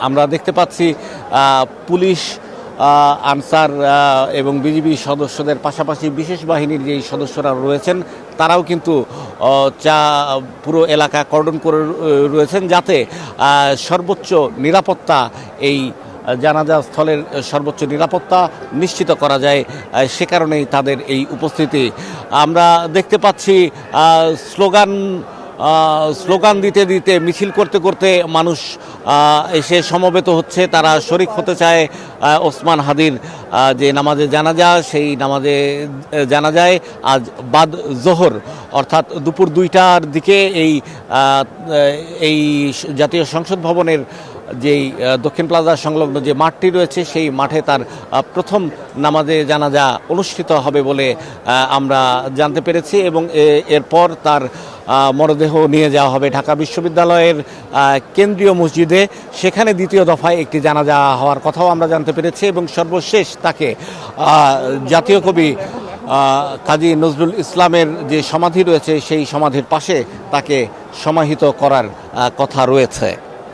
আমরা দেখতে পাচ্ছি পুলিশ, আনসার এবং বিজিবি সদস্যদের পাশাপাশি বিশেষ বাহিনীর যেই সদস্যরা রয়েছেন তারাও কিন্তু পুরো এলাকা কর্ডন করে রয়েছেন, যাতে সর্বোচ্চ নিরাপত্তা, এই জানাজা স্থলের সর্বোচ্চ নিরাপত্তা নিশ্চিত করা যায়। সে কারণেই তাদের এই উপস্থিতি। আমরা দেখতে পাচ্ছি স্লোগান দিতে দিতে, মিছিল করতে করতে মানুষ এসে সমবেত হচ্ছে। তারা শরিক হতে চায় ওসমান হাদির যে নামাজে জানাজা, সেই নামাজে জানাজায় আজ বাদ জোহর অর্থাৎ দুপুর 2টার দিকে এই জাতীয় সংসদ ভবনের যেই দক্ষিণ প্লাজা সংলগ্ন যে মাঠটি রয়েছে সেই মাঠে তার প্রথম নামাজে জানাজা অনুষ্ঠিত হবে বলে আমরা জানতে পেরেছি, এবং এরপর তার মরদেহ নিয়ে যাওয়া হবে ঢাকা বিশ্ববিদ্যালয়ের কেন্দ্রীয় মসজিদে। সেখানে দ্বিতীয় দফায় একটি জানাজা হওয়ার কথাও আমরা জানতে পেরেছি, এবং সর্বশেষ তাকে জাতীয় কবি কাজী নজরুল ইসলামের যে সমাধি রয়েছে সেই সমাধির পাশে তাকে সমাহিত করার কথা রয়েছে।